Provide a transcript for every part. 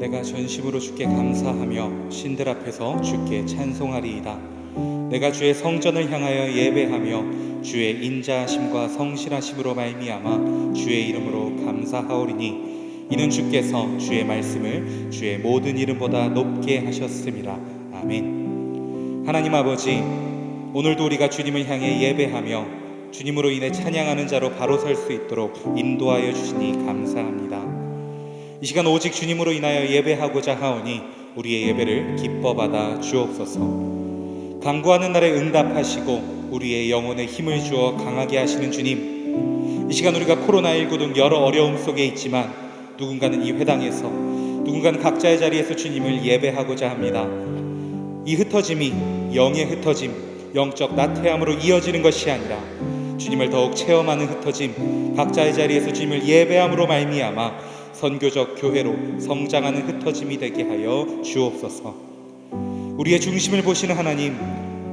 내가 전심으로 주께 감사하며 신들 앞에서 주께 찬송하리이다. 내가 주의 성전을 향하여 예배하며 주의 인자하심과 성실하심으로 말미암아 주의 이름으로 감사하오리니 이는 주께서 주의 말씀을 주의 모든 이름보다 높게 하셨음이라. 아멘. 하나님 아버지, 오늘도 우리가 주님을 향해 예배하며 주님으로 인해 찬양하는 자로 바로 설 수 있도록 인도하여 주시니 감사합니다. 이 시간 오직 주님으로 인하여 예배하고자 하오니 우리의 예배를 기뻐 받아 주옵소서. 간구하는 날에 응답하시고 우리의 영혼에 힘을 주어 강하게 하시는 주님, 이 시간 우리가 코로나19 등 여러 어려움 속에 있지만 누군가는 이 회당에서, 누군가는 각자의 자리에서 주님을 예배하고자 합니다. 이 흩어짐이 영의 흩어짐, 영적 나태함으로 이어지는 것이 아니라 주님을 더욱 체험하는 흩어짐, 각자의 자리에서 주님을 예배함으로 말미암아 선교적 교회로 성장하는 흩어짐이 되게 하여 주옵소서. 우리의 중심을 보시는 하나님,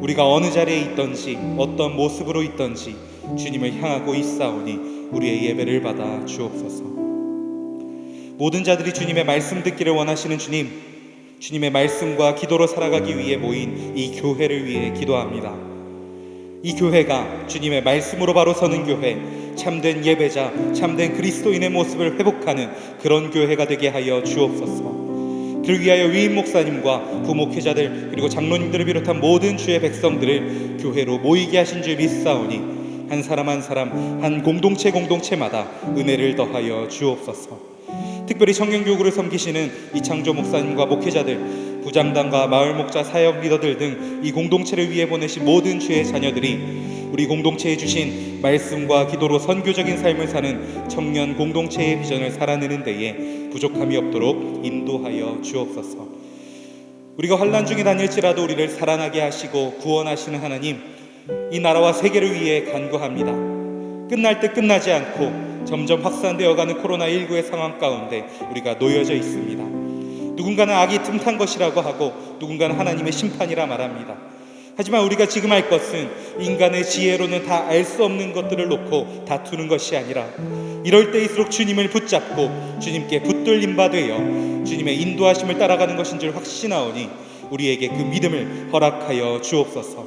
우리가 어느 자리에 있든지 어떤 모습으로 있든지 주님을 향하고 있사오니 우리의 예배를 받아 주옵소서. 모든 자들이 주님의 말씀 듣기를 원하시는 주님, 주님의 말씀과 기도로 살아가기 위해 모인 이 교회를 위해 기도합니다. 이 교회가 주님의 말씀으로 바로 서는 교회, 참된 예배자, 참된 그리스도인의 모습을 회복하는 그런 교회가 되게 하여 주옵소서. 그를 위하여 위임 목사님과 부목회자들 그리고 장로님들을 비롯한 모든 주의 백성들을 교회로 모이게 하신 줄 믿사오니 한 사람 한 사람, 한 공동체마다 은혜를 더하여 주옵소서. 특별히 청년교구를 섬기시는 이창조 목사님과 목회자들, 부장단과 마을목자 사역 리더들 등 이 공동체를 위해 보내신 모든 주의 자녀들이 우리 공동체에 주신 말씀과 기도로 선교적인 삶을 사는 청년 공동체의 비전을 살아내는 데에 부족함이 없도록 인도하여 주옵소서. 우리가 환난 중에 다닐지라도 우리를 살아나게 하시고 구원하시는 하나님, 이 나라와 세계를 위해 간구합니다. 끝날 때 끝나지 않고 점점 확산되어가는 코로나19의 상황 가운데 우리가 놓여져 있습니다. 누군가는 악이 틈탄 것이라고 하고 누군가는 하나님의 심판이라 말합니다. 하지만 우리가 지금 할 것은 인간의 지혜로는 다 알 수 없는 것들을 놓고 다투는 것이 아니라 이럴 때일수록 주님을 붙잡고 주님께 붙들림 바 되어 주님의 인도하심을 따라가는 것인 줄 확신하오니 우리에게 그 믿음을 허락하여 주옵소서.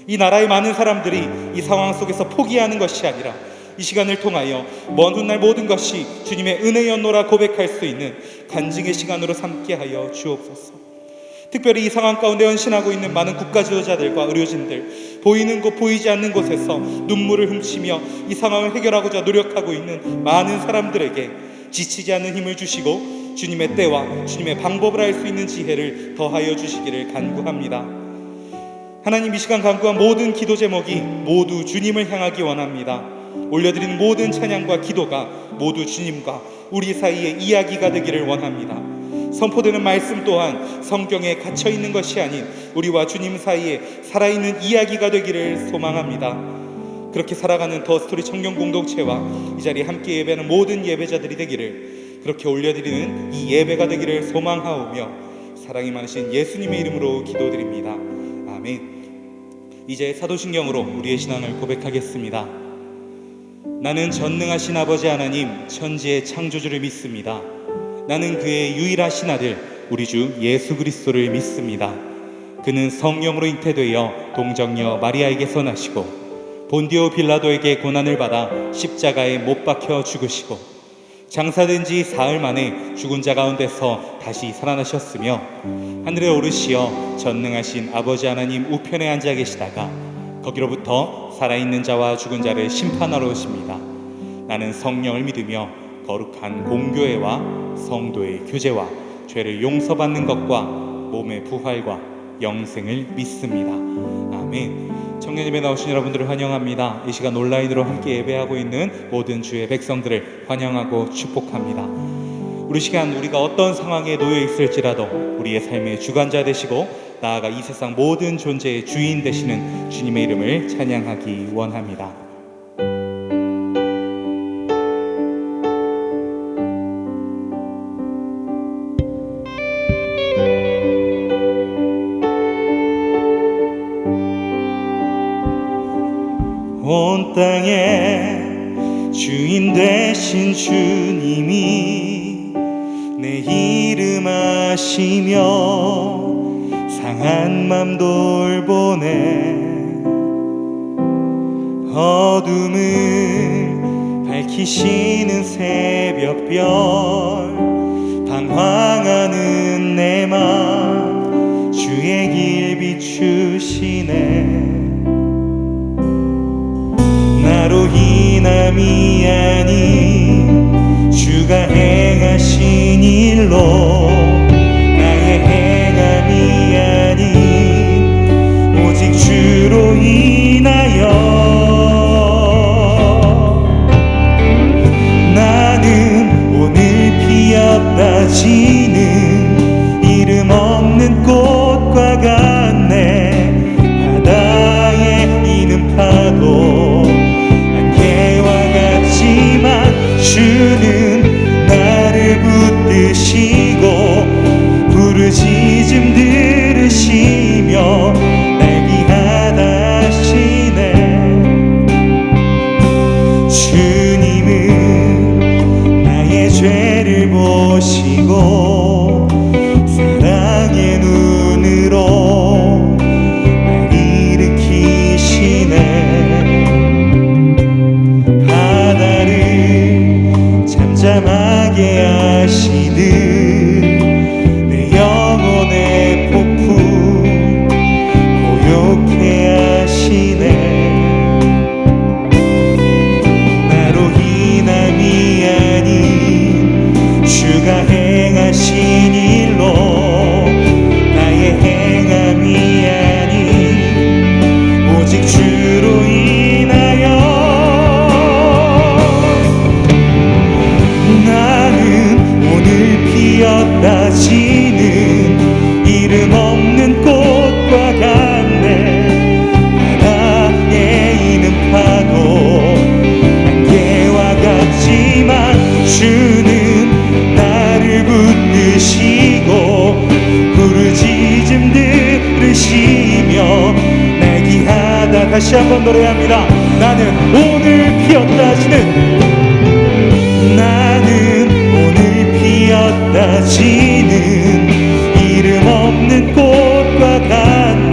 이 나라의 많은 사람들이 이 상황 속에서 포기하는 것이 아니라 이 시간을 통하여 먼 훗날 모든 것이 주님의 은혜였노라 고백할 수 있는 간증의 시간으로 삼게 하여 주옵소서. 특별히 이 상황 가운데 헌신하고 있는 많은 국가 지도자들과 의료진들, 보이는 곳 보이지 않는 곳에서 눈물을 훔치며 이 상황을 해결하고자 노력하고 있는 많은 사람들에게 지치지 않는 힘을 주시고 주님의 때와 주님의 방법을 알 수 있는 지혜를 더하여 주시기를 간구합니다. 하나님, 이 시간 간구한 모든 기도 제목이 모두 주님을 향하기 원합니다. 올려드리는 모든 찬양과 기도가 모두 주님과 우리 사이의 이야기가 되기를 원합니다. 선포되는 말씀 또한 성경에 갇혀있는 것이 아닌 우리와 주님 사이에 살아있는 이야기가 되기를 소망합니다. 그렇게 살아가는 더 스토리 청년 공동체와 이 자리에 함께 예배하는 모든 예배자들이 되기를, 그렇게 올려드리는 이 예배가 되기를 소망하오며 사랑이 많으신 예수님의 이름으로 기도드립니다. 아멘. 이제 사도신경으로 우리의 신앙을 고백하겠습니다. 나는 전능하신 아버지 하나님, 천지의 창조주를 믿습니다. 나는 그의 유일하신 아들 우리 주 예수 그리스도를 믿습니다. 그는 성령으로 잉태되어 동정녀 마리아에게서 나시고 본디오 빌라도에게 고난을 받아 십자가에 못 박혀 죽으시고 장사된 지 사흘 만에 죽은 자 가운데서 다시 살아나셨으며 하늘에 오르시어 전능하신 아버지 하나님 우편에 앉아 계시다가 거기로부터 살아있는 자와 죽은 자를 심판하러 오십니다. 나는 성령을 믿으며 거룩한 공교회와 성도의 교제와 죄를 용서받는 것과 몸의 부활과 영생을 믿습니다. 아멘. 청년 예배 나오신 여러분들을 환영합니다. 이 시간 온라인으로 함께 예배하고 있는 모든 주의 백성들을 환영하고 축복합니다. 우리 시간 우리가 어떤 상황에 놓여 있을지라도 우리의 삶의 주관자 되시고 나아가 이 세상 모든 존재의 주인 되시는 주님의 이름을 찬양하기 원합니다. 온 땅에 주인 되신 주님이 내 이름 하시며 상한 맘 돌보네. 어둠을 밝히시는 새벽별, 방황하는 내 맘 주의 길 비추시네. 나로 인함이 아닌 주가 행하신 일로, 나의 행함이 아닌 오직 주로 인하여 나는 오늘 피었다 지는 이름 없는 꽃과 같네. 바다에 이는 파도 주는 나를 붙드시고 부르짖음 들으시며 날 귀하다 하시네. 주님은 나의 죄를 보시고 사랑의 눈으로 날 일으키시네. 잠잠하게 하시듯 내 영혼의 폭풍 고요케 하시네. 나로 인함이 아닌 주가 행하신 일로, 나의 행함이 아닌 오직 주로 인하여 피었다 지는 이름 없는 꽃과 같네. 바다에 이는 파도 안개와 같지만 주는 나를 붙드시고 부르짖음 들으시며 날 귀하다. 다시 한번 노래합니다. 나는 오늘 피었다 지는, 나는 오늘 피었다 지는 이름 없는 꽃과 같네.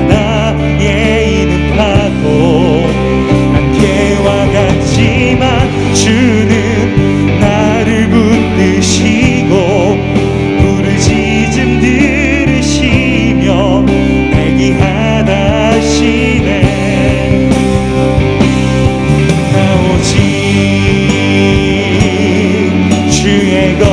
바다에 이는 파도 안개와 같지만 주는 나를 붙드시고 부르짖음 들으시며 날 귀하다 하시네. 나 오직 주의 것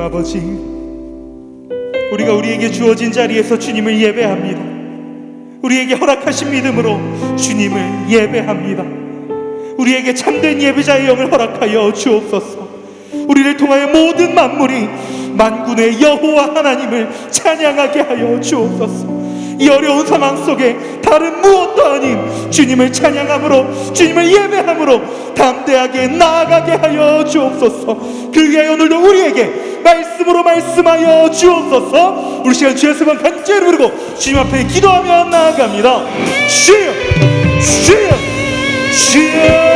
하나님 아버지, 우리가 우리에게 주어진 자리에서 주님을 예배합니다. 우리에게 허락하신 믿음으로 주님을 예배합니다. 우리에게 참된 예배자의 영을 허락하여 주옵소서. 우리를 통하여 모든 만물이 만군의 여호와 하나님을 찬양하게 하여 주옵소서. 이 어려운 상황 속에 다른 무엇도 아닌 주님을 찬양함으로, 주님을 예배함으로 담대하게 나아가게 하여 주옵소서. 그 위하여 오늘도 우리에게 말씀으로 말씀하여 주옵소서. 우리 시간 주의 수만 간절히 부르고 주님 앞에 기도하며 나아갑니다. 주여, 주여, 주여.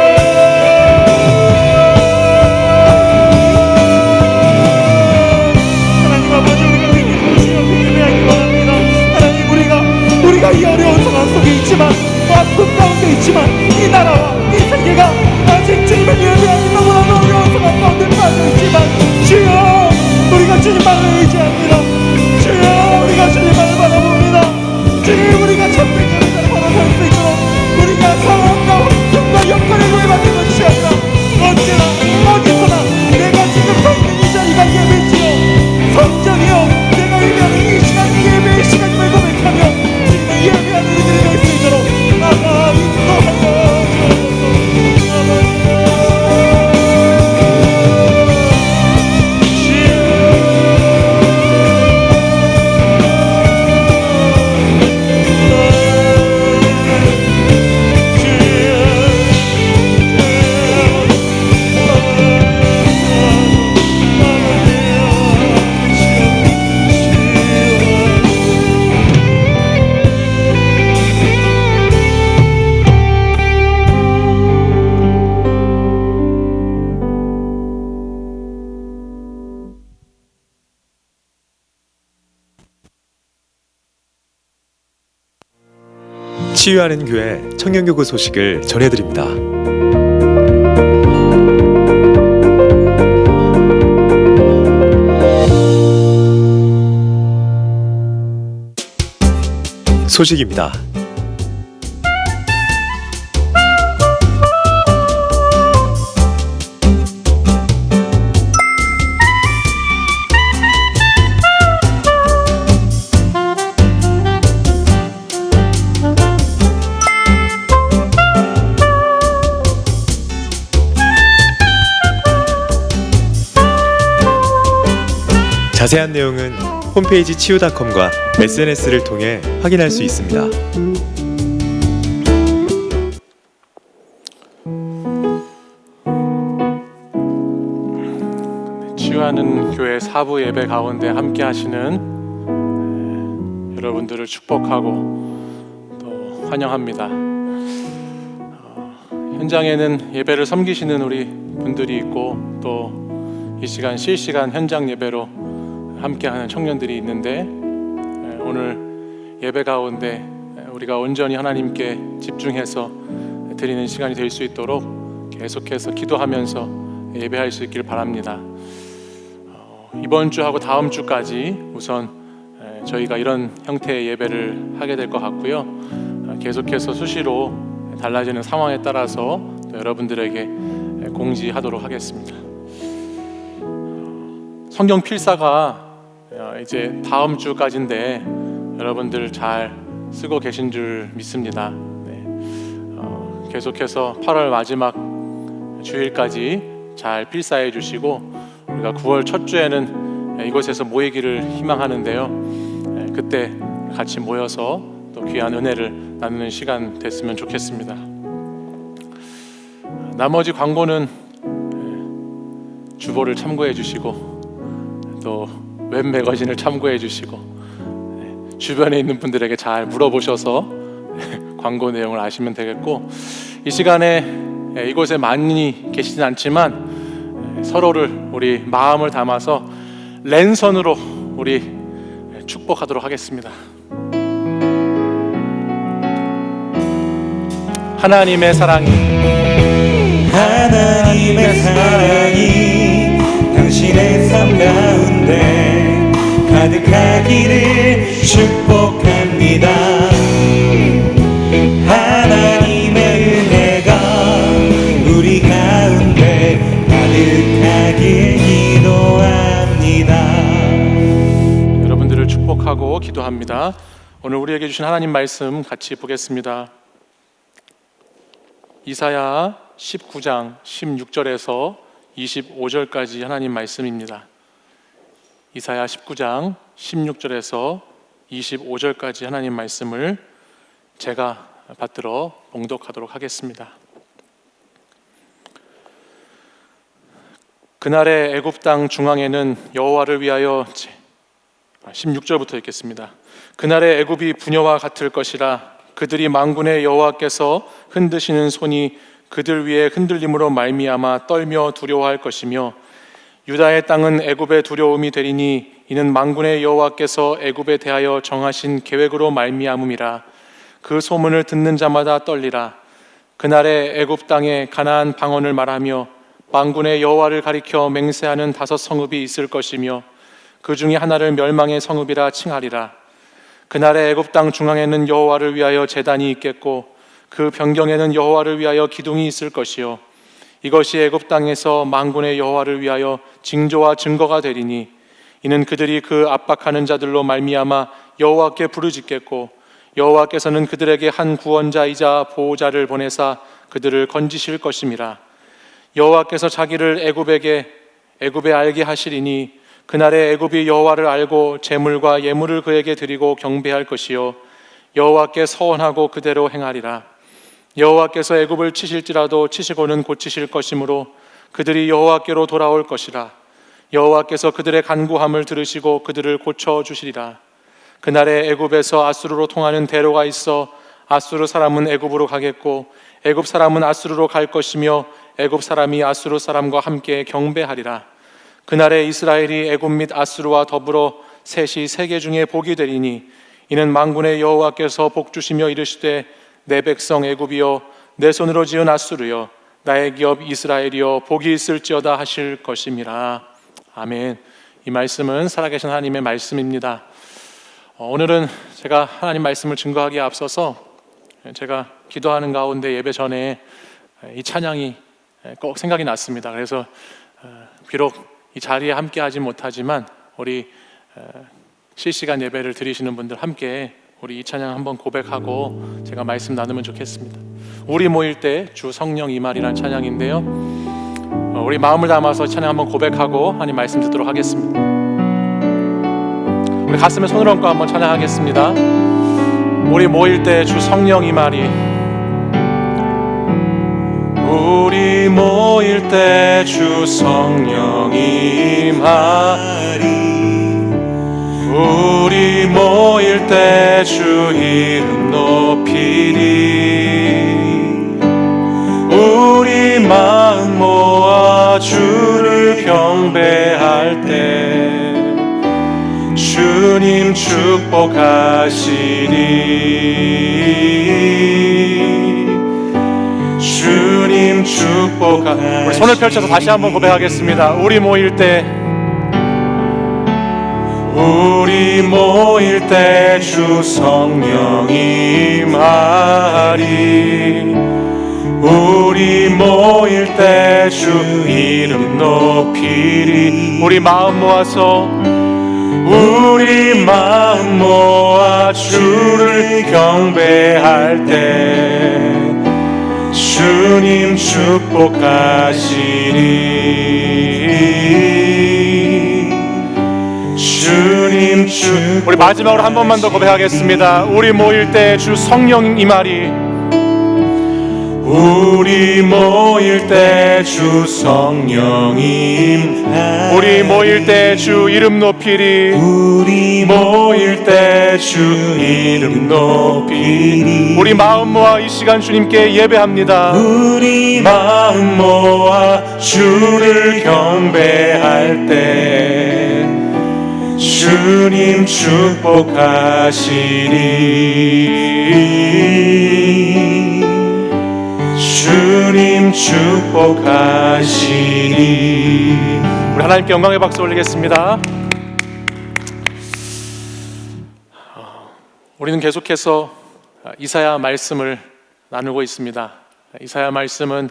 우리가 이 어려운 상황 속에 있지만, 아픔 가운데 있지만, 이 나라와 이 세계가 아직 주님을 예배하기 너무나 어려운 상황 가운데 빠져있지만, 주여, 우리가 주님만을 의지합니다. 주여, 우리가 주님만을 바라봅니다. 주님, 우리가 참된 예배자를 걸어갈 수 있도록 우리가 상황과 환경과 여건에 구애받는 것이 아니라 언제나 어디서나 내가 지금 서 있는 이 자리가 예배지요 성전이요 내가 예배하는 이 시간이 예배의 시간임을 고백하며 예배하는 우리들이 될 수 있도록 나가 인도하여 치유하는 교회 청년교구 소식을 전해드립니다. 소식입니다. 자세한 내용은 홈페이지 치유닷컴과 SNS를 통해 확인할 수 있습니다. 치유하는 교회 사부 예배 가운데 함께 하시는 여러분들을 축복하고 또 환영합니다. 현장에는 예배를 섬기시는 우리 분들이 있고 또 이 시간 실시간 현장 예배로 함께하는 청년들이 있는데, 오늘 예배 가운데 우리가 온전히 하나님께 집중해서 드리는 시간이 될 수 있도록 계속해서 기도하면서 예배할 수 있길 바랍니다. 이번 주하고 다음 주까지 우선 저희가 이런 형태의 예배를 하게 될 것 같고요. 계속해서 수시로 달라지는 상황에 따라서 여러분들에게 공지하도록 하겠습니다. 성경 필사가 이제 다음 주까지인데 여러분들 잘 쓰고 계신 줄 믿습니다. 계속해서 8월 마지막 주일까지 잘 필사해 주시고, 우리가 9월 첫 주에는 이곳에서 모이기를 희망하는데요. 그때 같이 모여서 또 귀한 은혜를 나누는 시간 됐으면 좋겠습니다. 나머지 광고는 주보를 참고해 주시고 또 웹 매거진을 참고해 주시고 주변에 있는 분들에게 잘 물어보셔서 광고 내용을 아시면 되겠고, 이 시간에 이곳에 많이 계시진 않지만 서로를 우리 마음을 담아서 랜선으로 우리 축복하도록 하겠습니다. 하나님의 사랑이 당신의 삶 가운데 가득하기를 축복합니다. 하나님의 은혜가 우리 가운데 가득하길 기도합니다. 봉독하고 기도합니다. 오늘 우리에게 주신 하나님 말씀 같이 보겠습니다. 이사야 19장 16절에서 25절까지 하나님 말씀입니다. 이사야 19장 16절에서 25절까지 하나님 말씀을 제가 받들어 봉독하도록 하겠습니다. 그날의 애굽 땅 중앙에는 여호와를 위하여 16절부터 읽겠습니다. 그날의 애굽이 부녀와 같을 것이라. 그들이 만군의 여호와께서 흔드시는 손이 그들 위에 흔들림으로 말미암아 떨며 두려워할 것이며, 유다의 땅은 애굽의 두려움이 되리니 이는 만군의 여호와께서 애굽에 대하여 정하신 계획으로 말미암음이라. 그 소문을 듣는 자마다 떨리라. 그날의 애굽 땅에 가나안 방언을 말하며 만군의 여호와를 가리켜 맹세하는 5 성읍이 있을 것이며, 그 중에 하나를 멸망의 성읍이라 칭하리라. 그날의 애굽 땅 중앙에는 여호와를 위하여 제단이 있겠고, 그 변경에는 여호와를 위하여 기둥이 있을 것이요, 이것이 애굽 땅에서 만군의 여호와를 위하여 징조와 증거가 되리니 이는 그들이 그 압박하는 자들로 말미암아 여호와께 부르짖겠고, 여호와께서는 그들에게 한 구원자이자 보호자를 보내사 그들을 건지실 것임이라. 여호와께서 자기를 애굽에 알게 하시리니 그날에 애굽이 여호와를 알고 제물과 예물을 그에게 드리고 경배할 것이요, 여호와께 서원하고 그대로 행하리라. 여호와께서 애굽을 치실지라도 치시고는 고치실 것이므로 그들이 여호와께로 돌아올 것이라. 여호와께서 그들의 간구함을 들으시고 그들을 고쳐주시리라. 그날에 애굽에서 아수르로 통하는 대로가 있어 아수르 사람은 애굽으로 가겠고 애굽 사람은 아수르로 갈 것이며 애굽 사람이 아수르 사람과 함께 경배하리라. 그날에 이스라엘이 애굽 및 아수르와 더불어 셋이 세계 중에 복이 되리니 이는 만군의 여호와께서 복 주시며 이르시되 내 백성 애굽이여 내 손으로 지은 아수르여 나의 기업 이스라엘이여 복이 있을지어다 하실 것임이라. 아멘. 이 말씀은 살아계신 하나님의 말씀입니다. 오늘은 제가 하나님 말씀을 증거하기에 앞서서 제가 기도하는 가운데 예배 전에 이 찬양이 꼭 생각이 났습니다. 그래서 비록 이 자리에 함께 하지 못하지만 우리 실시간 예배를 드리시는 분들 함께 우리 이 찬양 한번 고백하고 제가 말씀 나누면 좋겠습니다. 우리 모일 때 주 성령 임하리라는 찬양인데요, 우리 마음을 담아서 찬양 한번 고백하고 하나님 말씀 듣도록 하겠습니다. 우리 가슴에 손을 얹고 한번 찬양하겠습니다. 우리 모일 때 주 성령 임하리. 우리 모일 때 주 성령 임하리. 우리 모일 때 주 이름 높이리. 우리 마음 모아 주를 경배할 때 주님 축복하시리. 주님 축복하. 우리 손을 펼쳐서 다시 한번 고백하겠습니다. 우리 모일 때 주 성령 임하리. 우리 모일 때 주 이름 높이리. 우리 마음 모아서 우리 마음 모아 주를 경배할 때 주님 축복하시리. 주님 우리 마지막으로 한 번만 더 고백하겠습니다. 우리 모일 때 주 성령 임하리. 우리 모일 때 주 성령 임하리. 우리 모일 때 주 이름 높이리. 우리 모일 때 주 이름 높이리. 우리 마음 모아 이 시간 주님께 예배합니다. 우리 마음 모아 주를 경배할 때 주님 축복하시리. 주님 축복하시리. 우리 하나님께 영광의 박수 올리겠습니다. 우리는 계속해서 이사야 말씀을 나누고 있습니다. 이사야 말씀은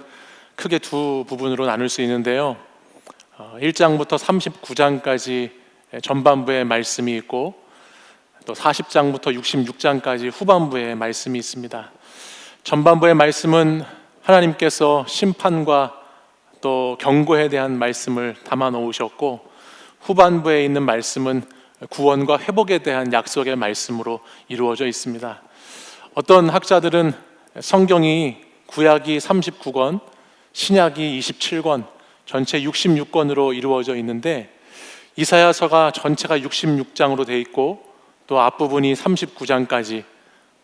크게 두 부분으로 나눌 수 있는데요, 1장부터 39장까지 전반부의 말씀이 있고 또 40장부터 66장까지 후반부의 말씀이 있습니다. 전반부의 말씀은 하나님께서 심판과 또 경고에 대한 말씀을 담아 놓으셨고, 후반부에 있는 말씀은 구원과 회복에 대한 약속의 말씀으로 이루어져 있습니다. 어떤 학자들은 성경이 구약이 39권, 신약이 27권, 전체 66권으로 이루어져 있는데, 이사야서가 전체가 66장으로 되어 있고 또 앞부분이 39장까지,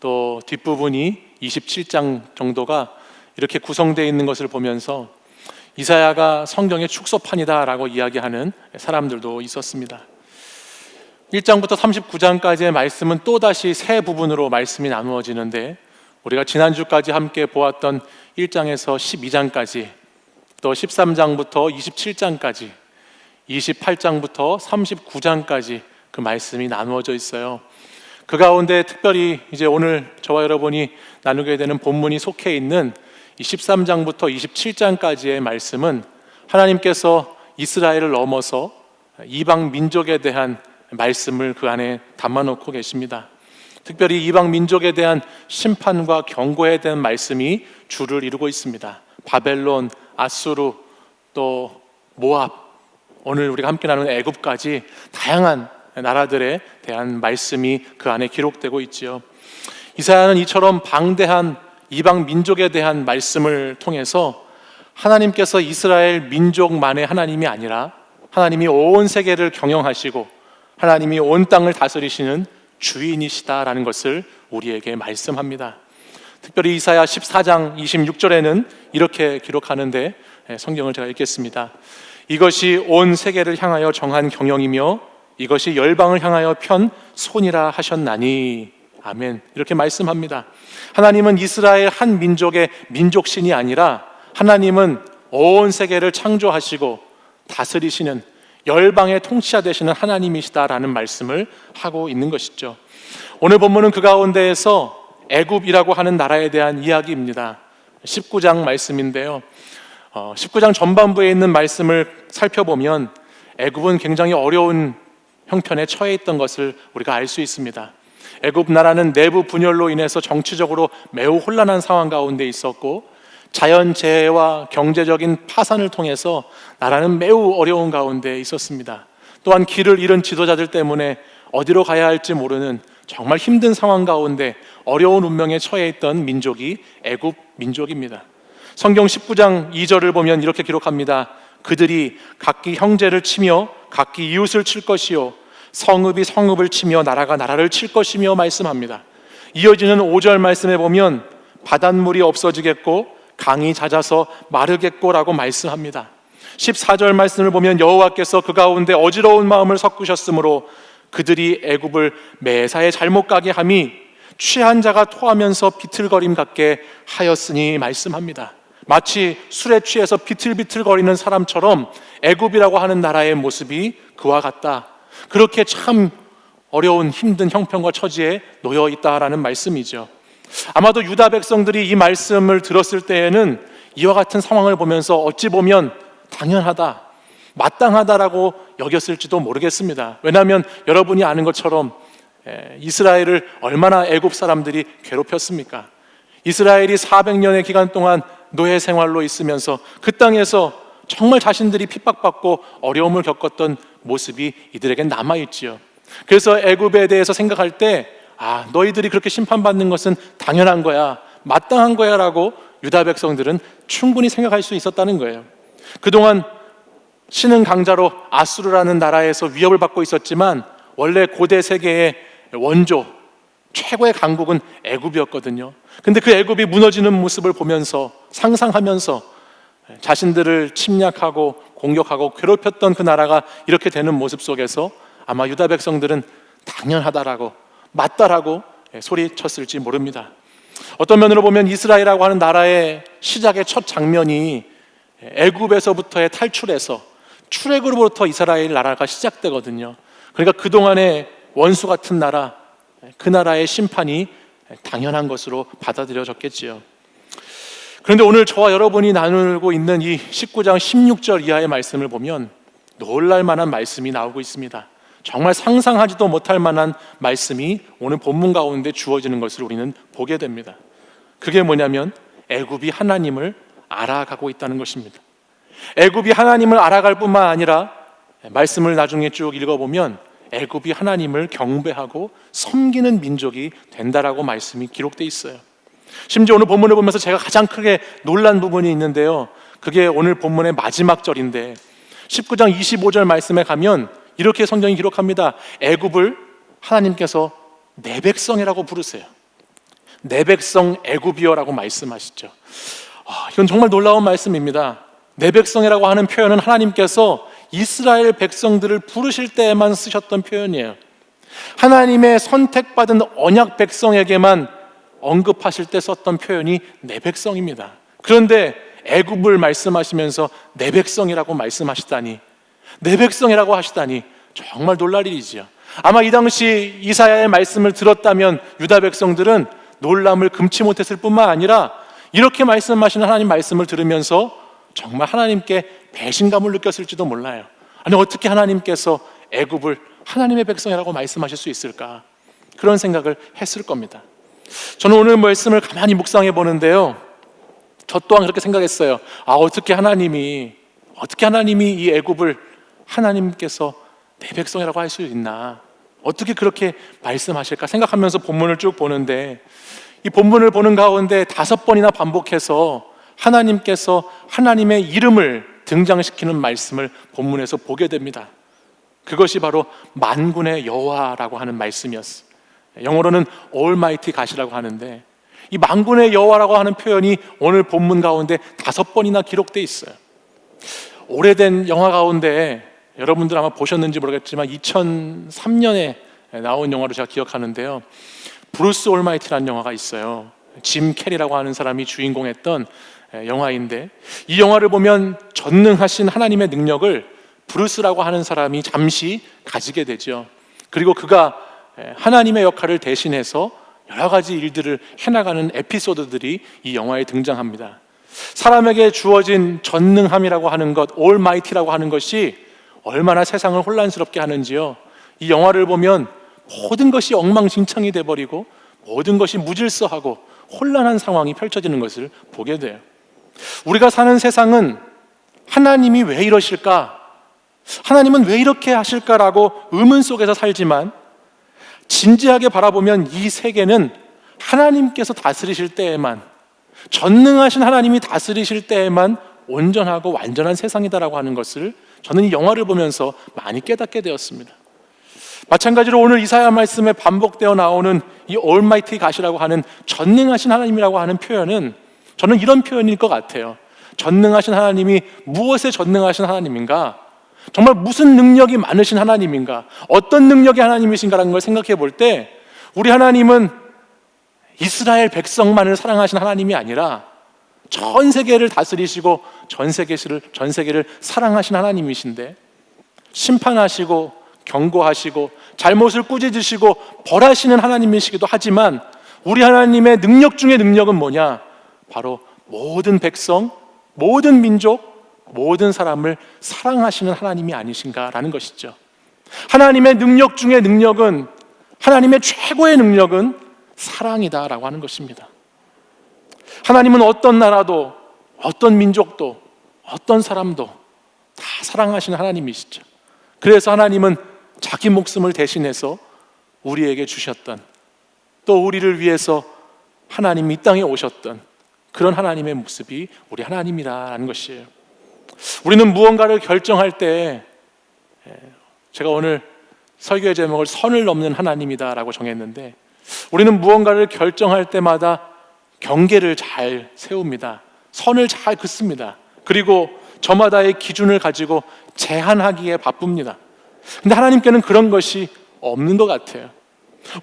또 뒷부분이 27장 정도가 이렇게 구성되어 있는 것을 보면서 이사야가 성경의 축소판이다라고 이야기하는 사람들도 있었습니다. 1장부터 39장까지의 말씀은 또다시 세 부분으로 말씀이 나누어지는데, 우리가 지난주까지 함께 보았던 1장에서 12장까지, 또 13장부터 27장까지, 28장부터 39장까지 그 말씀이 나누어져 있어요. 그 가운데 특별히 이제 오늘 저와 여러분이 나누게 되는 본문이 속해 있는 이 13장부터 27장까지의 말씀은 하나님께서 이스라엘을 넘어서 이방 민족에 대한 말씀을 그 안에 담아놓고 계십니다. 특별히 이방 민족에 대한 심판과 경고에 대한 말씀이 주를 이루고 있습니다. 바벨론, 아수르, 또 모압, 오늘 우리가 함께 나누는 애굽까지 다양한 나라들에 대한 말씀이 그 안에 기록되고 있지요. 이사야는 이처럼 방대한 이방 민족에 대한 말씀을 통해서 하나님께서 이스라엘 민족만의 하나님이 아니라 하나님이 온 세계를 경영하시고 하나님이 온 땅을 다스리시는 주인이시다라는 것을 우리에게 말씀합니다. 특별히 이사야 14장 26절에는 이렇게 기록하는데, 성경을 제가 읽겠습니다. 이것이 온 세계를 향하여 정한 경영이며 이것이 열방을 향하여 편 손이라 하셨나니. 아멘. 이렇게 말씀합니다. 하나님은 이스라엘 한 민족의 민족신이 아니라 하나님은 온 세계를 창조하시고 다스리시는 열방의 통치자 되시는 하나님이시다라는 말씀을 하고 있는 것이죠. 오늘 본문은 그 가운데에서 애굽이라고 하는 나라에 대한 이야기입니다. 19장 말씀인데요. 19장 전반부에 있는 말씀을 살펴보면 애굽은 굉장히 어려운 형편에 처해 있던 것을 우리가 알 수 있습니다. 애굽 나라는 내부 분열로 인해서 정치적으로 매우 혼란한 상황 가운데 있었고, 자연재해와 경제적인 파산을 통해서 나라는 매우 어려운 가운데 있었습니다. 또한 길을 잃은 지도자들 때문에 어디로 가야 할지 모르는 정말 힘든 상황 가운데 어려운 운명에 처해 있던 민족이 애굽 민족입니다. 성경 19장 2절을 보면 이렇게 기록합니다. 그들이 각기 형제를 치며 각기 이웃을 칠 것이요 성읍이 성읍을 치며 나라가 나라를 칠 것이며 말씀합니다. 이어지는 5절 말씀에 보면 바닷물이 없어지겠고 강이 잦아서 마르겠고라고 말씀합니다. 14절 말씀을 보면 여호와께서 그 가운데 어지러운 마음을 섞으셨으므로 그들이 애굽을 매사에 잘못 가게 함이 취한 자가 토하면서 비틀거림 같게 하였으니 말씀합니다. 마치 술에 취해서 비틀비틀거리는 사람처럼 애굽이라고 하는 나라의 모습이 그와 같다. 그렇게 참 어려운 힘든 형편과 처지에 놓여 있다라는 말씀이죠. 아마도 유다 백성들이 이 말씀을 들었을 때에는 이와 같은 상황을 보면서 어찌 보면 당연하다, 마땅하다라고 여겼을지도 모르겠습니다. 왜냐하면 여러분이 아는 것처럼 이스라엘을 얼마나 애굽 사람들이 괴롭혔습니까? 이스라엘이 400년의 기간 동안 노예 생활로 있으면서 그 땅에서 정말 자신들이 핍박받고 어려움을 겪었던 모습이 이들에겐 남아있지요. 그래서 애굽에 대해서 생각할 때 너희들이 그렇게 심판받는 것은 당연한 거야, 마땅한 거야 라고 유다 백성들은 충분히 생각할 수 있었다는 거예요. 그동안 신흥 강자로 아수르라는 나라에서 위협을 받고 있었지만 원래 고대 세계의 원조 최고의 강국은 애굽이었거든요. 근데 그 애굽이 무너지는 모습을 보면서 상상하면서 자신들을 침략하고 공격하고 괴롭혔던 그 나라가 이렇게 되는 모습 속에서 아마 유다 백성들은 당연하다라고 맞다라고 소리쳤을지 모릅니다. 어떤 면으로 보면 이스라엘이라고 하는 나라의 시작의 첫 장면이 애굽에서부터의 탈출에서 출애굽으로부터 이스라엘 나라가 시작되거든요. 그러니까 그동안의 원수 같은 나라, 그 나라의 심판이 당연한 것으로 받아들여졌겠지요. 그런데 오늘 저와 여러분이 나누고 있는 이 19장 16절 이하의 말씀을 보면 놀랄 만한 말씀이 나오고 있습니다. 정말 상상하지도 못할 만한 말씀이 오늘 본문 가운데 주어지는 것을 우리는 보게 됩니다. 그게 뭐냐면 애굽이 하나님을 알아가고 있다는 것입니다. 애굽이 하나님을 알아갈 뿐만 아니라 말씀을 나중에 쭉 읽어보면 애굽이 하나님을 경배하고 섬기는 민족이 된다라고 말씀이 기록되어 있어요. 심지어 오늘 본문을 보면서 제가 가장 크게 놀란 부분이 있는데요, 그게 오늘 본문의 마지막 절인데 19장 25절 말씀에 가면 이렇게 성경이 기록합니다. 애굽을 하나님께서 내 백성이라고 부르세요. 내 백성 애굽이여라고 말씀하시죠. 이건 정말 놀라운 말씀입니다. 내 백성이라고 하는 표현은 하나님께서 이스라엘 백성들을 부르실 때에만 쓰셨던 표현이에요. 하나님의 선택받은 언약 백성에게만 언급하실 때 썼던 표현이 내 백성입니다. 그런데 애굽을 말씀하시면서 내 백성이라고 말씀하시다니, 내 백성이라고 하시다니 정말 놀랄 일이지요. 아마 이 당시 이사야의 말씀을 들었다면 유다 백성들은 놀람을 금치 못했을 뿐만 아니라 이렇게 말씀하시는 하나님 말씀을 들으면서 정말 하나님께 배신감을 느꼈을지도 몰라요. 아니, 어떻게 하나님께서 애굽을 하나님의 백성이라고 말씀하실 수 있을까? 그런 생각을 했을 겁니다. 저는 오늘 말씀을 가만히 묵상해 보는데요, 저 또한 그렇게 생각했어요. 어떻게 하나님이 이 애굽을 하나님께서 내 백성이라고 할 수 있나? 어떻게 그렇게 말씀하실까 생각하면서 본문을 쭉 보는데, 이 본문을 보는 가운데 5번이나 반복해서 하나님께서 하나님의 이름을 등장시키는 말씀을 본문에서 보게 됩니다. 그것이 바로 만군의 여호와라고 하는 말씀이었어요. 영어로는 Almighty God이라고 하는데, 이 만군의 여호와라고 하는 표현이 오늘 본문 가운데 5번이나 기록되어 있어요. 오래된 영화 가운데 여러분들 아마 보셨는지 모르겠지만 2003년에 나온 영화로 제가 기억하는데요, 브루스 올마이티라는 영화가 있어요. 짐 캐리라고 하는 사람이 주인공했던 영화인데, 이 영화를 보면 전능하신 하나님의 능력을 브루스라고 하는 사람이 잠시 가지게 되죠. 그리고 그가 하나님의 역할을 대신해서 여러 가지 일들을 해나가는 에피소드들이 이 영화에 등장합니다. 사람에게 주어진 전능함이라고 하는 것, 올마이티라고 하는 것이 얼마나 세상을 혼란스럽게 하는지요, 이 영화를 보면 모든 것이 엉망진창이 돼버리고 모든 것이 무질서하고 혼란한 상황이 펼쳐지는 것을 보게 돼요. 우리가 사는 세상은 하나님이 왜 이러실까? 하나님은 왜 이렇게 하실까라고 의문 속에서 살지만, 진지하게 바라보면 이 세계는 하나님께서 다스리실 때에만, 전능하신 하나님이 다스리실 때에만 온전하고 완전한 세상이다라고 하는 것을 저는 이 영화를 보면서 많이 깨닫게 되었습니다. 마찬가지로 오늘 이사야 말씀에 반복되어 나오는 이 Almighty God이라고 하는 전능하신 하나님이라고 하는 표현은 저는 이런 표현일 것 같아요. 전능하신 하나님이 무엇에 전능하신 하나님인가? 정말 무슨 능력이 많으신 하나님인가? 어떤 능력의 하나님이신가라는 걸 생각해 볼 때, 우리 하나님은 이스라엘 백성만을 사랑하신 하나님이 아니라 전 세계를 다스리시고 전 세계를 사랑하신 하나님이신데, 심판하시고 경고하시고 잘못을 꾸짖으시고 벌하시는 하나님이시기도 하지만, 우리 하나님의 능력 중의 능력은 뭐냐? 바로 모든 백성, 모든 민족, 모든 사람을 사랑하시는 하나님이 아니신가라는 것이죠. 하나님의 능력 중의 능력은, 하나님의 최고의 능력은 사랑이다라고 하는 것입니다. 하나님은 어떤 나라도, 어떤 민족도, 어떤 사람도 다 사랑하시는 하나님이시죠. 그래서 하나님은 자기 목숨을 대신해서 우리에게 주셨던, 또 우리를 위해서 하나님이 이 땅에 오셨던 그런 하나님의 모습이 우리 하나님이라는 것이에요. 우리는 무언가를 결정할 때, 제가 오늘 설교의 제목을 선을 넘는 하나님이다라고 정했는데, 우리는 무언가를 결정할 때마다 경계를 잘 세웁니다. 선을 잘 긋습니다. 그리고 저마다의 기준을 가지고 제한하기에 바쁩니다. 근데 하나님께는 그런 것이 없는 것 같아요.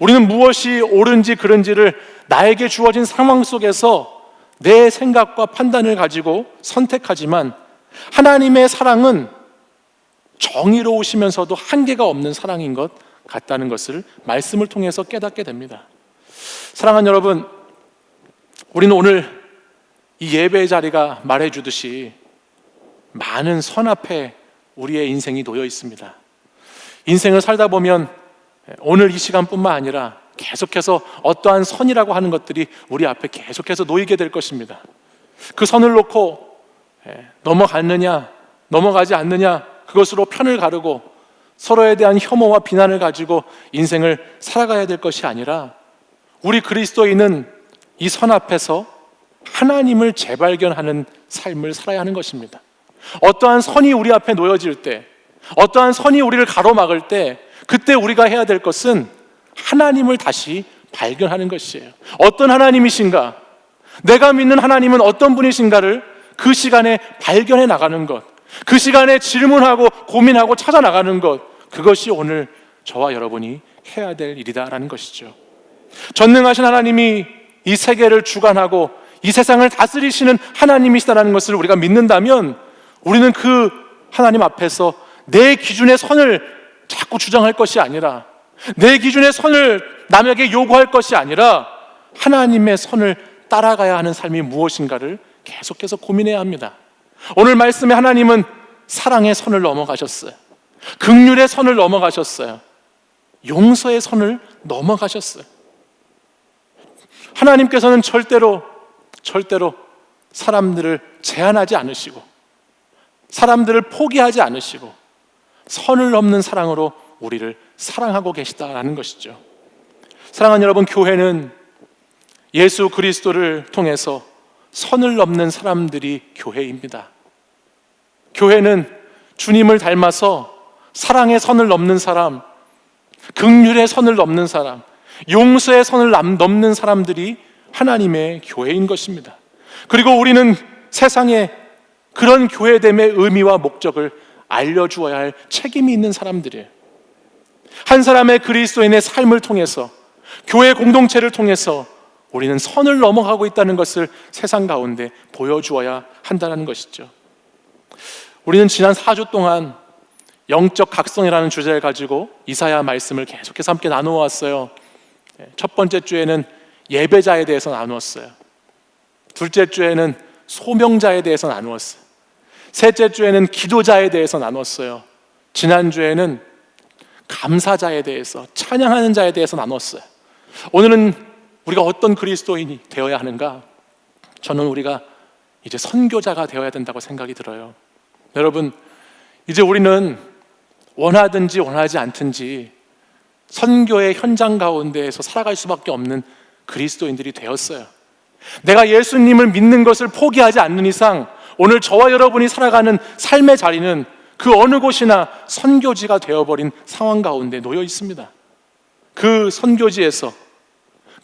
우리는 무엇이 옳은지 그른지를 나에게 주어진 상황 속에서 내 생각과 판단을 가지고 선택하지만, 하나님의 사랑은 정의로우시면서도 한계가 없는 사랑인 것 같다는 것을 말씀을 통해서 깨닫게 됩니다. 사랑하는 여러분, 우리는 오늘 이 예배의 자리가 말해주듯이 많은 선 앞에 우리의 인생이 놓여 있습니다. 인생을 살다 보면 오늘 이 시간뿐만 아니라 계속해서 어떠한 선이라고 하는 것들이 우리 앞에 계속해서 놓이게 될 것입니다. 그 선을 놓고 넘어갔느냐 넘어가지 않느냐 그것으로 편을 가르고 서로에 대한 혐오와 비난을 가지고 인생을 살아가야 될 것이 아니라 우리 그리스도인은 이 선 앞에서 하나님을 재발견하는 삶을 살아야 하는 것입니다. 어떠한 선이 우리 앞에 놓여질 때, 어떠한 선이 우리를 가로막을 때, 그때 우리가 해야 될 것은 하나님을 다시 발견하는 것이에요. 어떤 하나님이신가? 내가 믿는 하나님은 어떤 분이신가를 그 시간에 발견해 나가는 것, 그 시간에 질문하고 고민하고 찾아 나가는 것, 그것이 오늘 저와 여러분이 해야 될 일이다라는 것이죠. 전능하신 하나님이 이 세계를 주관하고 이 세상을 다스리시는 하나님이시다라는 것을 우리가 믿는다면 우리는 그 하나님 앞에서 내 기준의 선을 자꾸 주장할 것이 아니라, 내 기준의 선을 남에게 요구할 것이 아니라 하나님의 선을 따라가야 하는 삶이 무엇인가를 계속해서 고민해야 합니다. 오늘 말씀에 하나님은 사랑의 선을 넘어가셨어요. 긍휼의 선을 넘어가셨어요. 용서의 선을 넘어가셨어요. 하나님께서는 절대로 사람들을 제한하지 않으시고 사람들을 포기하지 않으시고 선을 넘는 사랑으로 우리를 사랑하고 계시다라는 것이죠. 사랑하는 여러분, 교회는 예수 그리스도를 통해서 선을 넘는 사람들이 교회입니다. 교회는 주님을 닮아서 사랑의 선을 넘는 사람, 긍휼의 선을 넘는 사람, 용서의 선을 넘는 사람들이 하나님의 교회인 것입니다. 그리고 우리는 세상에 그런 교회됨의 의미와 목적을 알려주어야 할 책임이 있는 사람들이에요. 한 사람의 그리스도인의 삶을 통해서, 교회 공동체를 통해서 우리는 선을 넘어가고 있다는 것을 세상 가운데 보여주어야 한다는 것이죠. 우리는 지난 4주 동안 영적 각성이라는 주제를 가지고 이사야 말씀을 계속해서 함께 나누어왔어요. 첫 번째 주에는 예배자에 대해서 나누었어요. 둘째 주에는 소명자에 대해서 나누었어요. 셋째 주에는 기도자에 대해서 나눴어요. 지난주에는 감사자에 대해서, 찬양하는 자에 대해서 나눴어요. 오늘은 우리가 어떤 그리스도인이 되어야 하는가? 저는 우리가 이제 선교자가 되어야 된다고 생각이 들어요. 여러분, 이제 우리는 원하든지 원하지 않든지 선교의 현장 가운데에서 살아갈 수밖에 없는 그리스도인들이 되었어요. 내가 예수님을 믿는 것을 포기하지 않는 이상 오늘 저와 여러분이 살아가는 삶의 자리는 그 어느 곳이나 선교지가 되어버린 상황 가운데 놓여 있습니다. 그 선교지에서,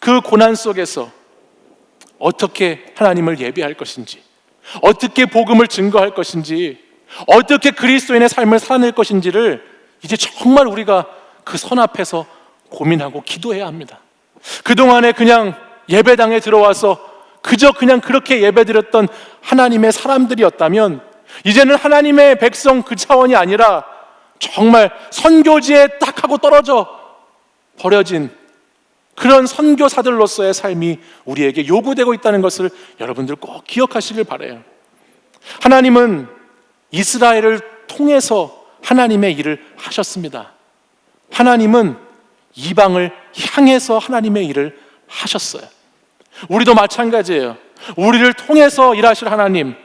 그 고난 속에서 어떻게 하나님을 예배할 것인지, 어떻게 복음을 증거할 것인지, 어떻게 그리스도인의 삶을 살아낼 것인지를 이제 정말 우리가 그 선 앞에서 고민하고 기도해야 합니다. 그동안에 그냥 예배당에 들어와서 그저 그냥 그렇게 예배드렸던 하나님의 사람들이었다면 이제는 하나님의 백성 그 차원이 아니라 정말 선교지에 딱 하고 떨어져 버려진 그런 선교사들로서의 삶이 우리에게 요구되고 있다는 것을 여러분들 꼭 기억하시길 바라요. 하나님은 이스라엘을 통해서 하나님의 일을 하셨습니다. 하나님은 이방을 향해서 하나님의 일을 하셨어요. 우리도 마찬가지예요. 우리를 통해서 일하실 하나님,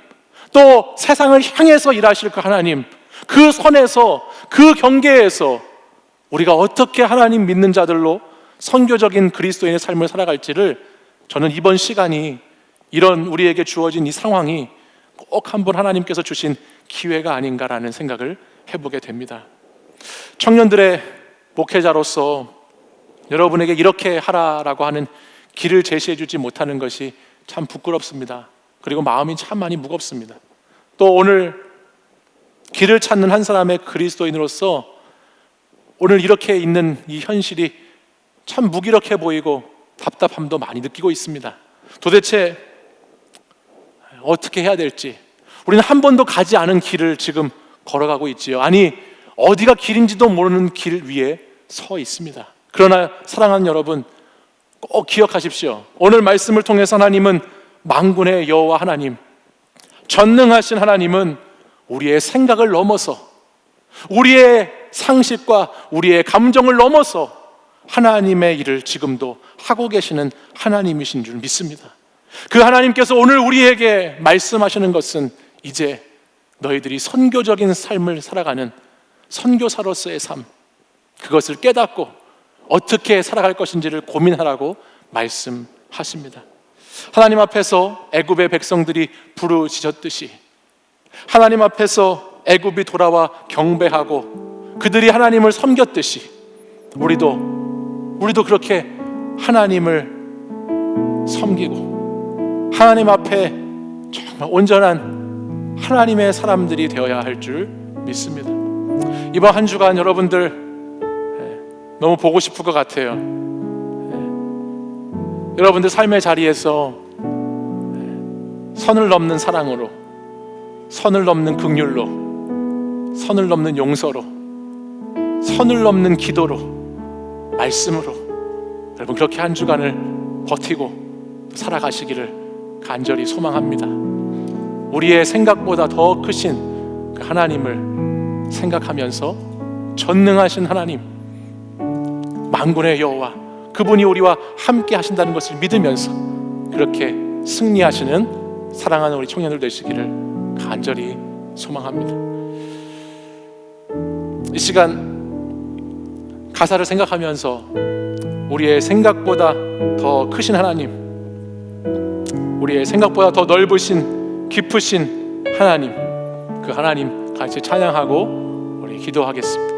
또 세상을 향해서 일하실 그 하나님, 그 선에서, 그 경계에서 우리가 어떻게 하나님 믿는 자들로 선교적인 그리스도인의 삶을 살아갈지를 저는 이번 시간이, 이런 우리에게 주어진 이 상황이 꼭 한번 하나님께서 주신 기회가 아닌가라는 생각을 해보게 됩니다. 청년들의 목회자로서 여러분에게 이렇게 하라라고 하는 길을 제시해 주지 못하는 것이 참 부끄럽습니다. 그리고 마음이 참 많이 무겁습니다. 또 오늘 길을 찾는 한 사람의 그리스도인으로서 오늘 이렇게 있는 이 현실이 참 무기력해 보이고 답답함도 많이 느끼고 있습니다. 도대체 어떻게 해야 될지, 우리는 한 번도 가지 않은 길을 지금 걸어가고 있지요. 아니, 어디가 길인지도 모르는 길 위에 서 있습니다. 그러나 사랑하는 여러분, 꼭 기억하십시오. 오늘 말씀을 통해서 하나님은 만군의 여호와 하나님, 전능하신 하나님은 우리의 생각을 넘어서, 우리의 상식과 우리의 감정을 넘어서 하나님의 일을 지금도 하고 계시는 하나님이신 줄 믿습니다. 그 하나님께서 오늘 우리에게 말씀하시는 것은 이제 너희들이 선교적인 삶을 살아가는 선교사로서의 삶, 그것을 깨닫고 어떻게 살아갈 것인지를 고민하라고 말씀하십니다. 하나님 앞에서 애굽의 백성들이 부르짖었듯이, 하나님 앞에서 애굽이 돌아와 경배하고 그들이 하나님을 섬겼듯이 우리도 그렇게 하나님을 섬기고 하나님 앞에 정말 온전한 하나님의 사람들이 되어야 할 줄 믿습니다. 이번 한 주간 여러분들 너무 보고 싶을 것 같아요. 여러분들 삶의 자리에서 선을 넘는 사랑으로, 선을 넘는 긍휼로, 선을 넘는 용서로, 선을 넘는 기도로, 말씀으로 여러분 그렇게 한 주간을 버티고 살아가시기를 간절히 소망합니다. 우리의 생각보다 더 크신 그 하나님을 생각하면서 전능하신 하나님, 만군의 여호와, 그분이 우리와 함께 하신다는 것을 믿으면서 그렇게 승리하시는 사랑하는 우리 청년들 되시기를 간절히 소망합니다. 이 시간 가사를 생각하면서 우리의 생각보다 더 크신 하나님, 우리의 생각보다 더 넓으신 깊으신 하나님, 그 하나님 같이 찬양하고 우리 기도하겠습니다.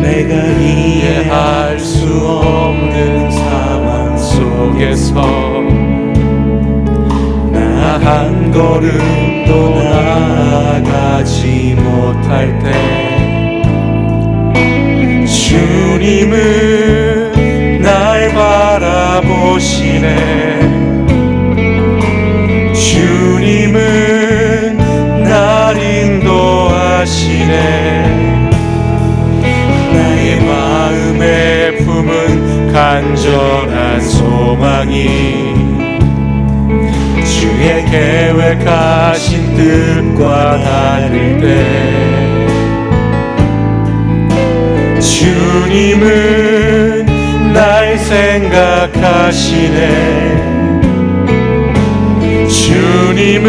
내가 이해할 수 없는 상황 속에서 나 한 걸음도 나아가지 못할 때 주님은 날 바라보시네. 주님은 날 인도하시네. 나의 마음에 품은 간절한 소망이 주의 계획하신 뜻과 다를 때 주님은 날 생각하시네. 주님은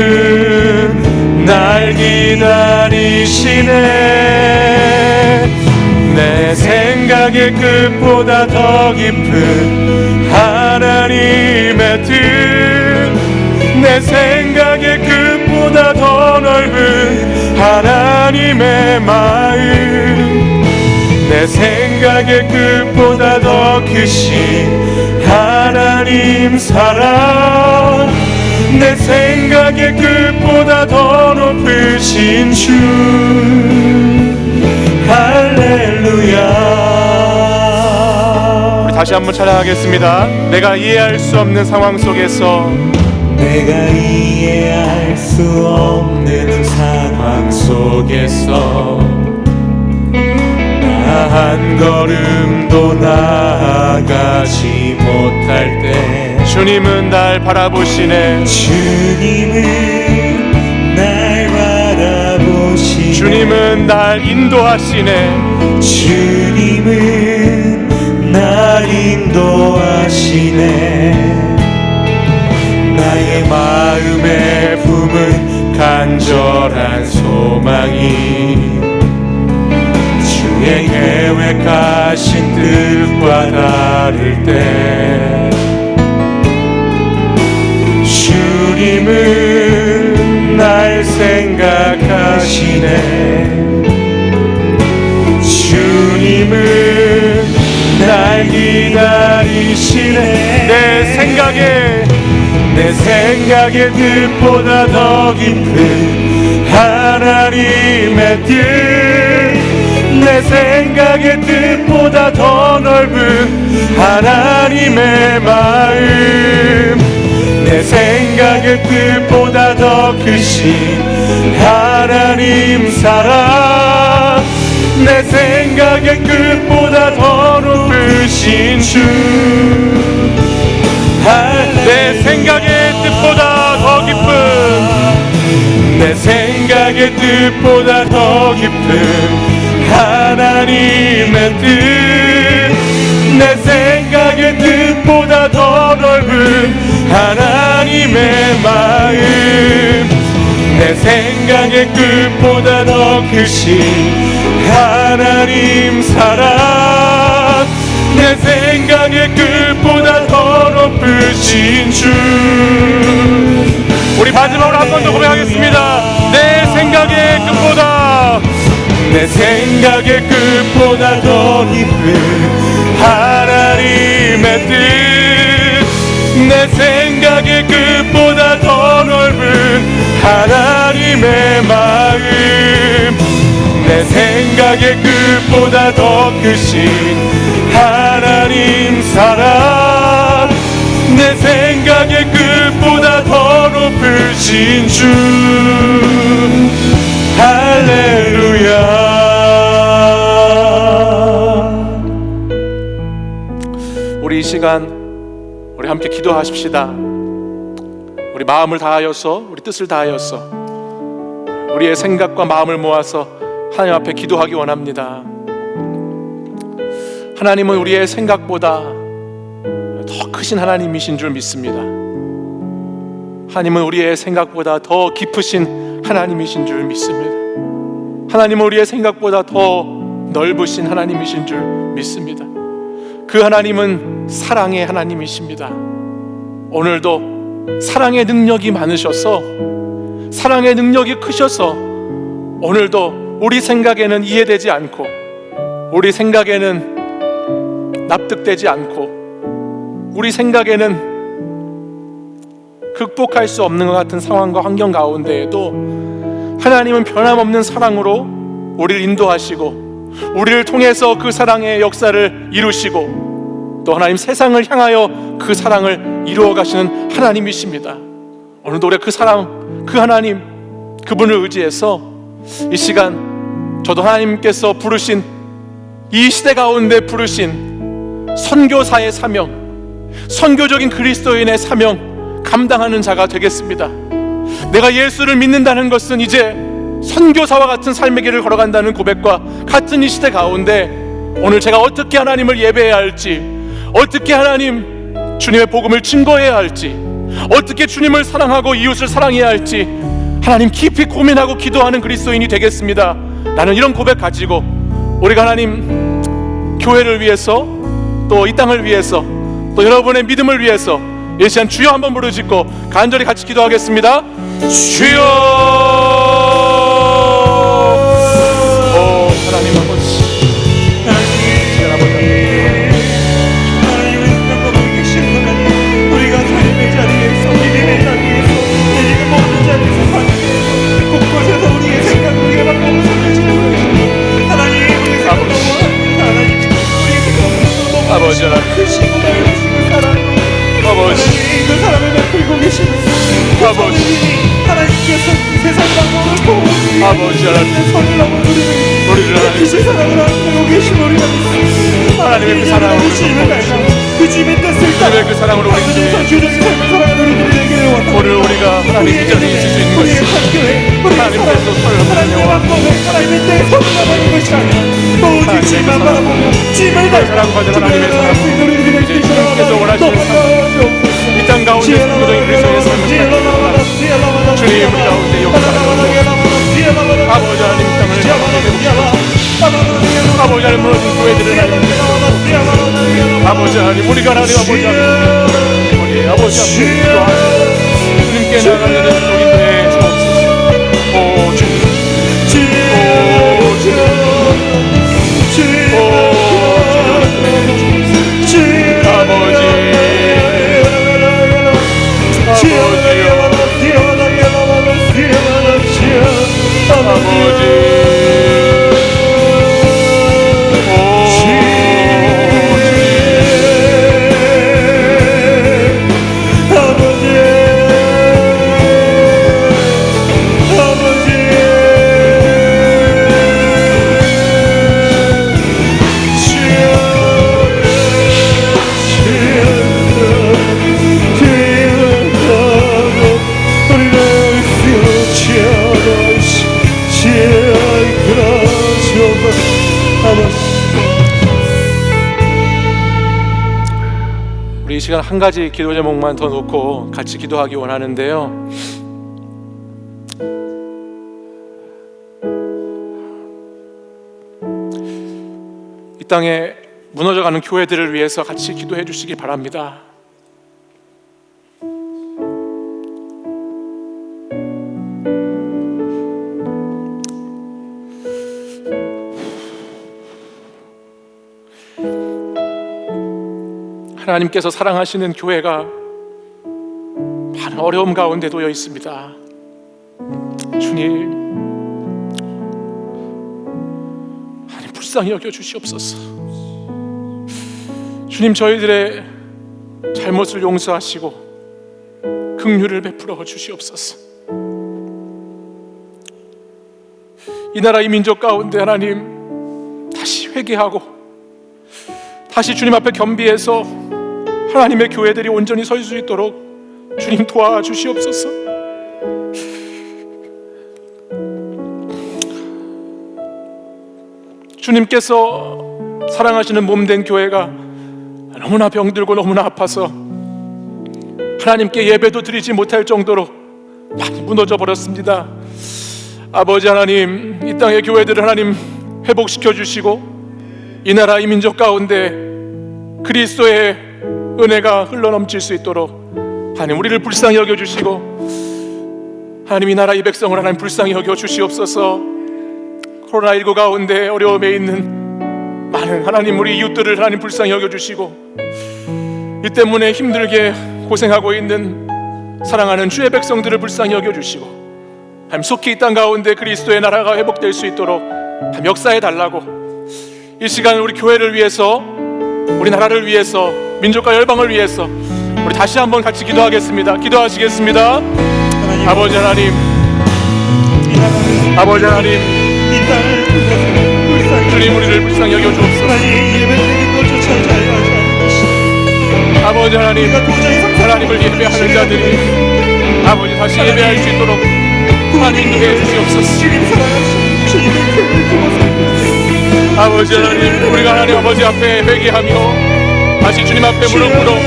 날 기다리시네. 내 생각의 끝보다 더 깊은 하나님의 뜻, 내 생각의 끝보다 더 넓은 하나님의 마음, 내 생각의 끝보다 더 크신 하나님 사랑, 내 생각의 끝보다 더 높으신 주. 할렐루야. 우리 다시 한번 찬양하겠습니다. 내가 이해할 수 없는 상황 속에서, 내가 이해할 수 없는 상황 속에서 나 한 걸음도 나아가지 못할 때 주님은 날 바라보시네. 주님은 날 바라보시네. 주님은 날 인도하시네. 주님은 날 인도하시네. 나의 마음에 품은 간절한 소망이 주의 계획하신 뜻과 다를 때 주님은 날 생각하시네. 주님은 날 기다리시네. 내 생각의 뜻보다 더 깊은 하나님의 뜻, 내 생각의 뜻보다 더 넓은 하나님의 마음, 내 생각의 뜻보다 더 크신 하나님 사랑, 내 생각의 끝보다 더 높으신 주, 내 생각의 뜻보다 더 깊은, 내 생각의 뜻보다 더 깊은 하나님의 뜻, 내 생각의 뜻보다 더 넓은 하나님의 마음, 내 생각의 끝보다 더 크신 하나님 사랑, 내 생각의 끝보다 더 높으신 주. 우리 마지막으로 한 번 더 고백하겠습니다. 내 생각의 끝보다, 내 생각의 끝보다 더 깊은 하나님의 뜻, 내 생각의 끝보다 더 넓은 하나님의 마음, 내 생각의 끝보다 더 크신 하나님 사랑, 내 생각의 끝보다 더 높으신 주. 할렐루야. 우리 이 시간 우리 함께 기도하십시다. 우리 마음을 다하여서, 우리 뜻을 다하여서 우리의 생각과 마음을 모아서 하나님 앞에 기도하기 원합니다. 하나님은 우리의 생각보다 더 크신 하나님이신 줄 믿습니다. 하나님은 우리의 생각보다 더 깊으신 하나님이신 줄 믿습니다. 하나님은 우리의 생각보다 더 넓으신 하나님이신 줄 믿습니다. 그 하나님은 사랑의 하나님이십니다. 오늘도 사랑의 능력이 많으셔서, 사랑의 능력이 크셔서 오늘도 우리 생각에는 이해되지 않고, 우리 생각에는 납득되지 않고, 우리 생각에는 극복할 수 없는 것 같은 상황과 환경 가운데에도 하나님은 변함없는 사랑으로 우리를 인도하시고, 우리를 통해서 그 사랑의 역사를 이루시고, 또 하나님 세상을 향하여 그 사랑을 이루어 가시는 하나님이십니다. 오늘도 우리가 그 사랑, 그 하나님, 그분을 의지해서 이 시간 저도 하나님께서 부르신, 이 시대 가운데 부르신 선교사의 사명, 선교적인 그리스도인의 사명 감당하는 자가 되겠습니다. 내가 예수를 믿는다는 것은 이제 선교사와 같은 삶의 길을 걸어간다는 고백과 같은 이 시대 가운데 오늘 제가 어떻게 하나님을 예배해야 할지, 어떻게 하나님 주님의 복음을 증거해야 할지, 어떻게 주님을 사랑하고 이웃을 사랑해야 할지 하나님 깊이 고민하고 기도하는 그리스도인이 되겠습니다. 나는 이런 고백 가지고 우리가 하나님 교회를 위해서, 또 이 땅을 위해서, 또 여러분의 믿음을 위해서 이 시간 주여 한번 부르짖고 간절히 같이 기도하겠습니다. 주여. 오 하나님 아버지, 우리가 삶의 자리에서, 믿음의 자리에서, 믿음의 모든 자리에서, 삶의 곳곳에서 우리의 생각을 우리가 바꾸고 살려주시는 하나님, 우리의 생각 너무 하나님, 우리의 생각 너무 아버지 하나님, 크시고 넓으시고 사랑으로 아버지, 하나님 그 사람을 베풀고 계시는 아버지, 하나님께서 세상 방법을 보호하시고 아버지 하나님, 선을 너무 누리는 우리를 하나님, 그 사랑을 안고 계신 우리가 하나님의 그 사랑으로 그 집의 뜻을 따라 그 사랑으로 우리 선교적인 삶을 살아가는 우리들이 되기를 원합니다. 오늘 우리가 하나님 이 자리에 있을 수 있는 것이 하나님께서 하나님의 방법에 하나님의 때에 손을 나가는 것이 아니라 오직 주님만 바라보며 주님을 사랑받은 하나님의 사랑, 이제 주님께서 원하시는 삶, 이 땅 가운데 선교적인 그리스도의 삶을 살아가는 주님 우리 가운데 역사하소서. 아버지 하나님 이 땅을 아버지 하나님 무너진 교회들을 하나님, 아버지 하나님 우리가 하나님 아버지 하나님 우리 아버지 앞에 기도하여 주님께 나아가는 우리들의 주옵소서. 오 주님, 오 주님, 우리 이 시간 한 가지 기도 제목만 더 놓고 같이 기도하기 원하는데요. 이 땅에 무너져가는 교회들을 위해서 같이 기도해 주시기 바랍니다. 하나님께서 사랑하시는 교회가 많은 어려움 가운데 놓여 있습니다. 주님, 하나님 불쌍히 여겨 주시옵소서. 주님, 저희들의 잘못을 용서하시고 긍휼을 베풀어 주시옵소서. 이 나라 이 민족 가운데 하나님 다시 회개하고 다시 주님 앞에 겸비해서 하나님의 교회들이 온전히 설 수 있도록 주님 도와주시옵소서. 주님께서 사랑하시는 몸된 교회가 너무나 병들고 너무나 아파서 하나님께 예배도 드리지 못할 정도로 많이 무너져 버렸습니다. 아버지 하나님, 이 땅의 교회들을 하나님 회복시켜 주시고 이 나라 이 민족 가운데 그리스도의 은혜가 흘러넘칠 수 있도록 하나님 우리를 불쌍히 여겨주시고 하나님 이 나라 이 백성을 하나님 불쌍히 여겨주시옵소서. 코로나19 가운데 어려움에 있는 많은 하나님 우리 이웃들을 하나님 불쌍히 여겨주시고 이 때문에 힘들게 고생하고 있는 사랑하는 주의 백성들을 불쌍히 여겨주시고 하나님 속히 이 땅 가운데 그리스도의 나라가 회복될 수 있도록 하나님 역사해 달라고 이 시간 우리 교회를 위해서 우리 나라를 위해서 민족과 열방을 위해서 우리 다시 한번 같이 기도하겠습니다. 기도하시겠습니다. 아버지 하나님, 아버지 하나님, 이 땅을 불쌍히 주님 우리를 불쌍히 여겨주옵소서. 하나님 예배드리는 것조차 잘 하지 않으시고 아버지 하나님, 우리가 도저히 상상하지 하나님을 예배하는 자들이 아버지 다시 예배할 수 있도록 하나님 인도해 주시옵소서. 주님 사랑하시는 주님의 교회를 구원하옵소서. 아버지 하나님, 우리가 하나님 아버지 앞에 회개하며 다시 주님 앞에 무릎 꿇어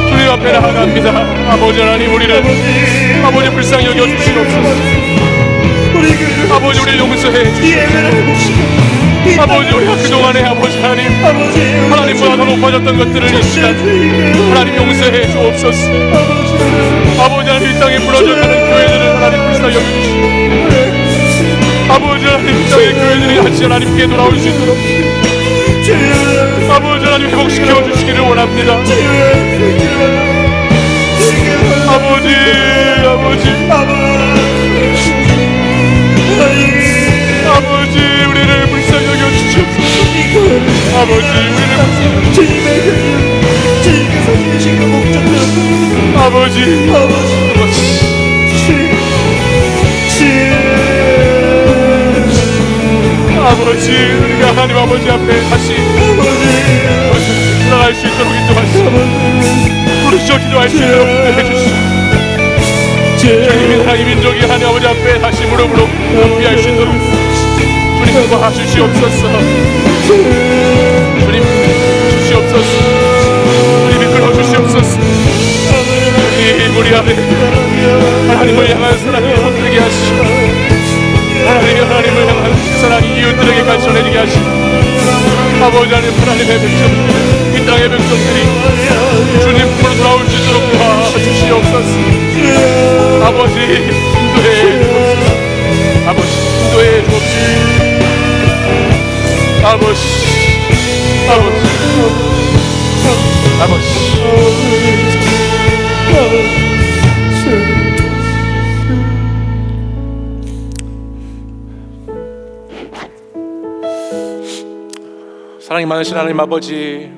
주님 앞에 나아갑니다. 아버지 하나님, 우리를 아버지 불쌍히 여겨주시옵소서. 아버지 우리를 용서해 주시옵소서. 아버지 우리가 그동안에 아버지 하나님 하나님보다 더 높아졌던 것들을 이 시간 하나님 용서해 주옵소서. 아버지 하나님 이 땅에 무너져가는 교회들을 하나님 불쌍히 여겨주시고 아버지 하나님 이 땅의 교회들이 다시 하나님께 돌아올 수 있도록 아버지 하나님 회복시켜 주시기를 원합니다. 아버지 아버지 우리를 불쌍히 여겨주시옵소서. 아버지 우리를 아버지 아버지 우리가 하나님 아버지 앞에 다시 나갈 수 있도록 인도하시고 부르짖어 기도할 수 있도록 해주시고 주님이 나라 이 민족이 하나님 아버지 앞에 다시 무릎으로 회개할 수 있도록 주님 도와주시옵소서. 주님 주시옵소서. 주님 이끌어 주시옵소서. 우리 안에 하나님을 향한 사랑이 넘치게 하시고 하나님을 향한 사랑이 이웃들에게까지 전해지게 하시고 아버지 하나님, 하나님의 백성들 이 땅의 백성들이 주님 품으로 돌아올 수 있도록 도와주시옵소서. 아버지 인도해 주옵소서. 아버지 인도해 주옵소서. 아버지 사랑이 많으신 하나님 아버지,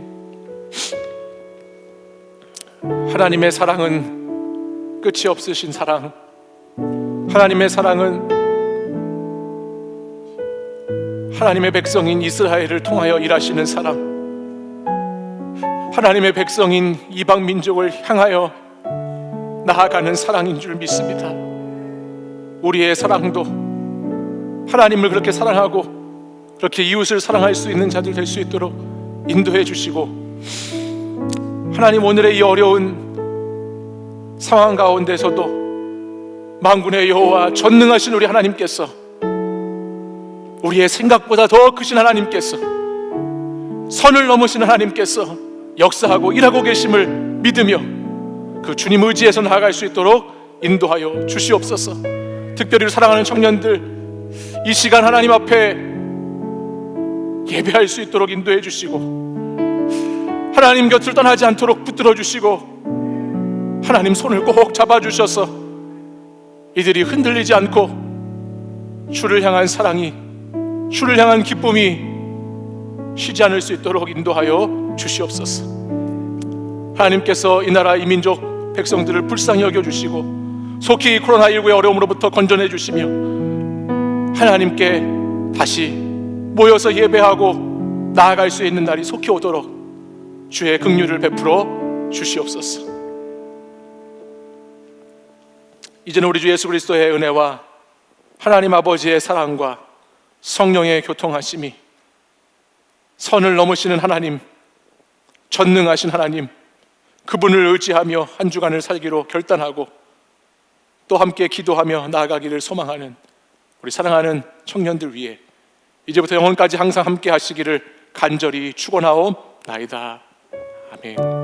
하나님의 사랑은 끝이 없으신 사랑, 하나님의 사랑은 하나님의 백성인 이스라엘을 통하여 일하시는 사랑, 하나님의 백성인 이방 민족을 향하여 나아가는 사랑인 줄 믿습니다. 우리의 사랑도 하나님을 그렇게 사랑하고 그렇게 이웃을 사랑할 수 있는 자들 될 수 있도록 인도해 주시고 하나님, 오늘의 이 어려운 상황 가운데서도 만군의 여호와 전능하신 우리 하나님께서, 우리의 생각보다 더 크신 하나님께서, 선을 넘으신 하나님께서 역사하고 일하고 계심을 믿으며 그 주님 의지에서 나아갈 수 있도록 인도하여 주시옵소서. 특별히 사랑하는 청년들, 이 시간 하나님 앞에 예배할 수 있도록 인도해 주시고, 하나님 곁을 떠나지 않도록 붙들어 주시고, 하나님 손을 꼭 잡아 주셔서 이들이 흔들리지 않고 주를 향한 사랑이, 주를 향한 기쁨이 쉬지 않을 수 있도록 인도하여 주시옵소서. 하나님께서 이 나라 이 민족 백성들을 불쌍히 여겨주시고 속히 코로나19의 어려움으로부터 건져내 주시며 하나님께 다시 모여서 예배하고 나아갈 수 있는 날이 속히 오도록 주의 긍휼을 베풀어 주시옵소서. 이제는 우리 주 예수 그리스도의 은혜와 하나님 아버지의 사랑과 성령의 교통하심이, 선을 넘으시는 하나님, 전능하신 하나님, 그분을 의지하며 한 주간을 살기로 결단하고 또 함께 기도하며 나아가기를 소망하는 우리 사랑하는 청년들 위해 이제부터 영원까지 항상 함께 하시기를 간절히 축원하옵나이다. 아멘.